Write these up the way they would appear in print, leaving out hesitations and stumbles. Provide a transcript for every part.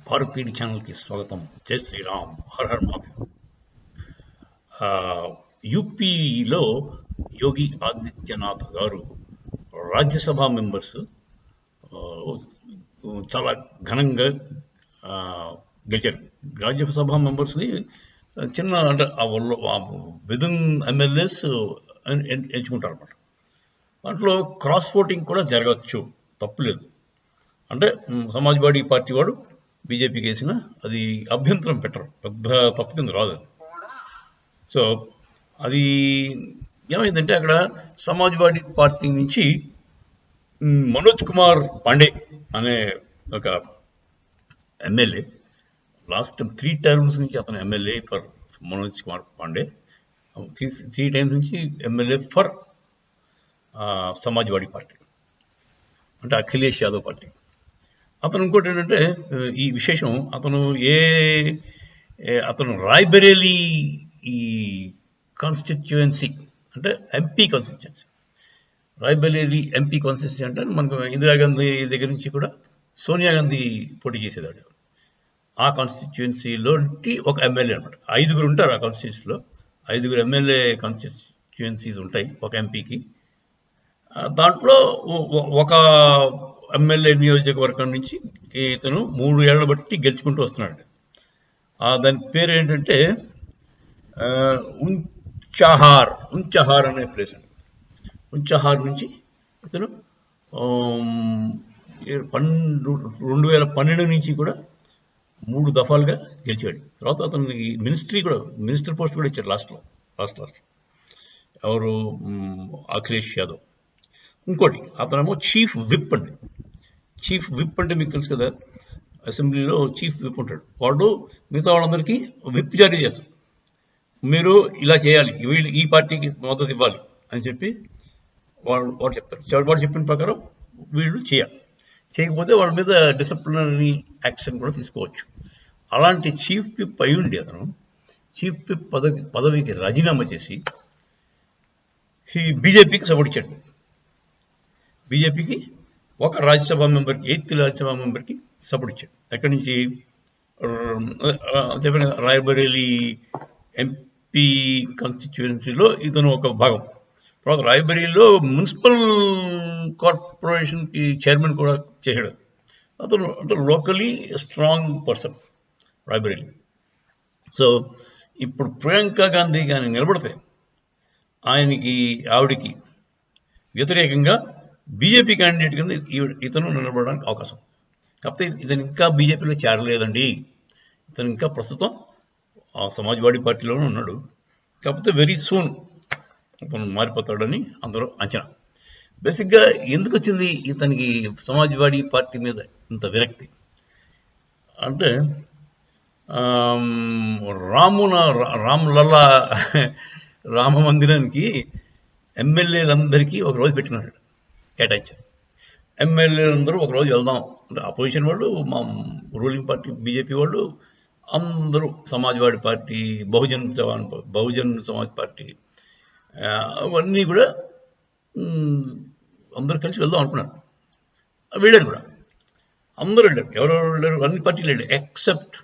భారతీయుడి ఛానల్కి స్వాగతం. జై శ్రీరామ్, హర్ హర్ మహాదేవ్. యూపీలో యోగి ఆదిత్యనాథ్ గారు రాజ్యసభ మెంబర్స్ చాలా ఘనంగా గెలిచారు. రాజ్యసభ మెంబర్స్ని చిన్న అంటే విదిన్ ఎమ్మెల్యేస్ ఎంచుకుంటారు అన్నమాట. దాంట్లో క్రాస్ ఓటింగ్ కూడా జరగచ్చు, తప్పులేదు. అంటే సమాజ్వాడీ పార్టీ వాడు బీజేపీకి వేసిన అది అభ్యంతరం పెట్టరు, పెద్ద తప్పు కింద రాదు అది. సో అది ఏమైందంటే అక్కడ సమాజ్వాడీ పార్టీ నుంచి మనోజ్ కుమార్ పాండే అనే ఒక ఎమ్మెల్యే, లాస్ట్ 3 టర్మ్స్ నుంచి అతను MLA for Manoj Kumar Pandey, 3 times నుంచి ఎమ్మెల్యే ఫర్ సమాజ్వాడీ పార్టీ, అంటే అఖిలేష్ యాదవ్ పార్టీ. అతను ఇంకోటి ఏంటంటే ఈ విశేషం, అతను రాయ్బరేలీ ఈ కాన్స్టిట్యుయెన్సీ అంటే MP constituency, Rae Bareli MP constituency అంటే మనకు ఇందిరాగాంధీ దగ్గర నుంచి కూడా సోనియా గాంధీ పోటీ చేసేదాడు. ఆ కాన్స్టిట్యుయెన్సీలో ఒక ఎమ్మెల్యే అనమాట. 5 ఉంటారు ఆ కాన్స్టిట్యున్సీలో, 5 ఎమ్మెల్యే కాన్స్టిట్యుయెన్సీస్ ఉంటాయి ఒక ఎంపీకి. దాంట్లో ఒక ఎమ్మెల్యే నియోజకవర్గం నుంచి ఇతను 3 ఏళ్ల బట్టి గెలుచుకుంటూ వస్తున్నాడు. దాని పేరు ఏంటంటే ఉంచహార్ అనే ప్లేస్ అండి. ఉంచహార్ నుంచి ఇతను 2012 నుంచి కూడా 3 దఫాలుగా గెలిచాడు. తర్వాత అతనికి మినిస్టర్ పోస్ట్ కూడా ఇచ్చాడు లాస్ట్. ఎవరు? అఖిలేష్ యాదవ్. ఇంకోటి అతనేమో చీఫ్ విప్ అండి. చీఫ్ విప్ అంటే మీకు తెలుసు కదా, అసెంబ్లీలో చీఫ్ విప్ ఉంటాడు. వాడు మిగతా వాళ్ళందరికీ విప్ జారీ చేస్తాడు. మీరు ఇలా చేయాలి, వీళ్ళు ఈ పార్టీకి మద్దతు ఇవ్వాలి అని చెప్పి వాడు చెప్తారు. వాడు చెప్పిన ప్రకారం వీళ్ళు చేయకపోతే వాళ్ళ మీద డిసిప్లినరీ యాక్షన్ కూడా తీసుకోవచ్చు. అలాంటి చీఫ్ విప్ అయి ఉండి అతను చీఫ్ విప్ పదవికి రాజీనామా చేసి ఈ బీజేపీకి సపోర్ట్ ఇచ్చాడు. బీజేపీకి ఒక రాజ్యసభ మెంబర్కి, 8th రాజ్యసభ మెంబర్కి సపోర్ట్ ఇచ్చాడు. ఎక్కడి నుంచి? చెప్పిన రాయ్బరేలీ ఎంపీ కాన్స్టిట్యుయెన్సీలో ఇతను ఒక భాగం. తర్వాత రాయ్బరేలీలో మున్సిపల్ కార్పొరేషన్కి చైర్మన్ కూడా చేశాడు. అతను అంటే locally strong person Rae Bareli. So ఇప్పుడు ప్రియాంక గాంధీ కానీ నిలబడితే ఆవిడికి వ్యతిరేకంగా బీజేపీ క్యాండిడేట్ కింద ఇతను నిలబడడానికి అవకాశం. కాకపోతే ఇతను ఇంకా బీజేపీలో చేరలేదండి. ఇతను ఇంకా ప్రస్తుతం సమాజ్వాడీ పార్టీలోనే ఉన్నాడు. కాకపోతే వెరీ సూన్ ఇతను మారిపోతాడని అందరూ అంచనా. బేసిక్గా ఎందుకు వచ్చింది ఇతనికి సమాజ్వాడీ పార్టీ మీద ఇంత విరక్తి అంటే, రామ్లల్లా రామ మందిరానికి ఎమ్మెల్యేలందరికీ ఒక రోజు పెట్టినాడు, కేటాయించారు. ఎమ్మెల్యేలందరూ ఒకరోజు వెళ్దాం అంటే అపోజిషన్ వాళ్ళు, మా రూలింగ్ పార్టీ బీజేపీ వాళ్ళు అందరూ, సమాజ్వాడీ పార్టీ, బహుజన్ సమాజ్ పార్టీ, అవన్నీ కూడా అందరూ కలిసి వెళ్దాం అనుకున్నారు. వెళ్ళారు కూడా, అందరూ వెళ్ళారు. ఎవరెవరు వెళ్ళారు? అన్ని పార్టీలు వెళ్ళారు ఎక్సెప్ట్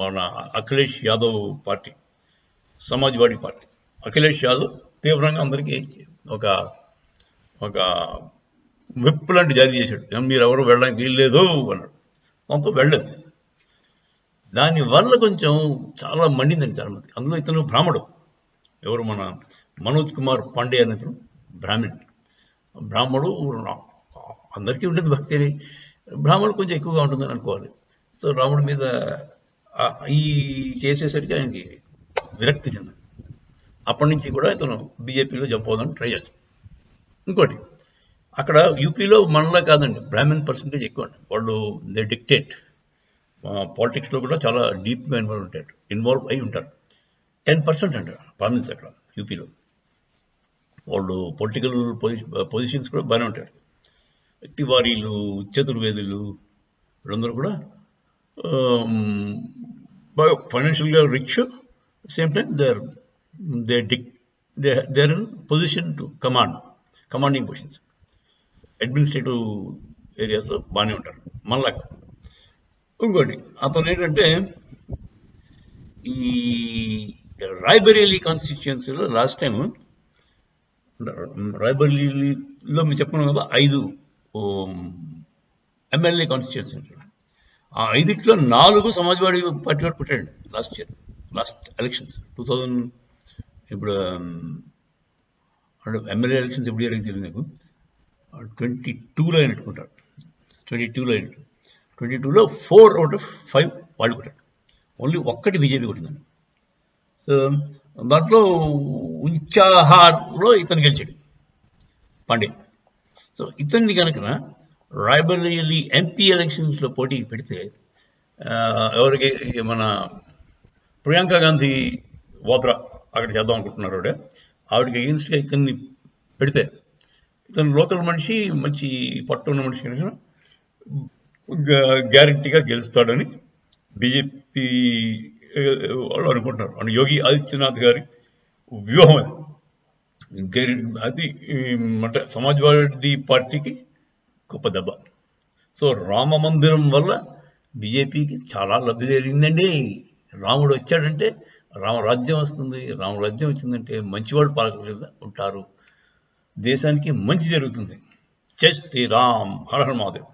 మన అఖిలేష్ యాదవ్ పార్టీ, సమాజ్వాడీ పార్టీ. అఖిలేష్ యాదవ్ తీవ్రంగా అందరికీ ఒక విప్ లాంటి జారీ చేశాడు. మీరు ఎవరు వెళ్ళడానికి వీల్లేదు అన్నాడు. దాంతో వెళ్ళలేదు. దానివల్ల కొంచెం చాలా మండిందండి చాలా మంది. అందులో ఇతను బ్రాహ్మడు. ఎవరు? మన మనోజ్ కుమార్ పాండే అనే ఇతను బ్రాహ్మడు. అందరికీ ఉంటుంది భక్తి అని, బ్రాహ్మణుడు కొంచెం ఎక్కువగా ఉంటుందని అనుకోవాలి. సో రాముడి మీద ఈ చేసేసరికి ఆయనకి విరక్తి చెంది అప్పటి నుంచి కూడా ఇతను బీజేపీలో జంప్ అవుదామని ట్రై చేస్తాడు. ఇంకోటి, అక్కడ యూపీలో మనలా కాదండి, బ్రాహ్మణ్ పర్సంటేజ్ ఎక్కువ అండి. వాళ్ళు దే డిక్టేట్. పాలిటిక్స్లో కూడా చాలా డీప్గా ఇన్వాల్వ్ అయి ఉంటారు. 10% అండి బ్రాహ్మణ్స్ అక్కడ యూపీలో. వాళ్ళు పొలిటికల్ పొజిషన్స్ కూడా బాగానే ఉంటారు. తివారీలు, చతుర్వేదులు, వీళ్ళందరూ కూడా బాగా ఫైనాన్షియల్గా rich. Same time they are in position to commanding positions. Administrative ఏరియాస్లో బాగానే ఉంటారు మనలాగా. ఇంకోటి అతను ఏంటంటే ఈ రాయ్బరేలీ కాన్స్టిట్యుయెన్సీలో లాస్ట్ టైం రాయ్బరేలీలో మేము చెప్పుకున్నాం కదా 5 ఎమ్మెల్యే కాన్స్టిట్యుయెన్సీ ఉంటాయి. ఆ 5 4 సమాజ్వాడీ పార్టీ వాడు పెట్టాడు లాస్ట్ ఎలక్షన్స్ 2000. ఇప్పుడు ఎమ్మెల్యే ఎలక్షన్స్ ఎప్పుడు తెలియదు నాకు. 22లో అయినట్టుకుంటారు. 22లో అయినట్టు 22లో 4/5 వాళ్ళు కొట్టారు. ఓన్లీ ఒక్కటి బీజేపీ కొట్టిందండి. సో దాంట్లో ఉంచాహార్లో ఇతను గెలిచాడు, పాండే. సో ఇతన్ని కనుక రాయ్బరేలీ ఎంపీ ఎలక్షన్స్లో పోటీకి పెడితే ఎవరికి మన ప్రియాంక గాంధీ వాద్రా అక్కడ చేద్దాం అనుకుంటున్నారు. ఆవిడకి అగెన్స్ట్గా ఇతన్ని పెడితే ఇతను లోకల్ మనిషి, మంచి పట్టు ఉన్న మనిషి కనుక గ్యారంటీగా గెలుస్తాడని బీజేపీ వాళ్ళు అనుకుంటున్నారు. అని యోగి ఆదిత్యనాథ్ గారి వ్యూహం అది. అంటే సమాజ్వాదీ పార్టీకి గొప్ప దెబ్బ. సో రామ మందిరం వల్ల బీజేపీకి చాలా లబ్ధి జరిగిందండి. రాముడు వచ్చాడంటే రామరాజ్యం వస్తుంది. రామరాజ్యం వచ్చిందంటే మంచివాడు పాలకుల మీద ఉంటారు, దేశానికి మంచి జరుగుతుంది. జై శ్రీరామ్, హర హర మహాదేవ్.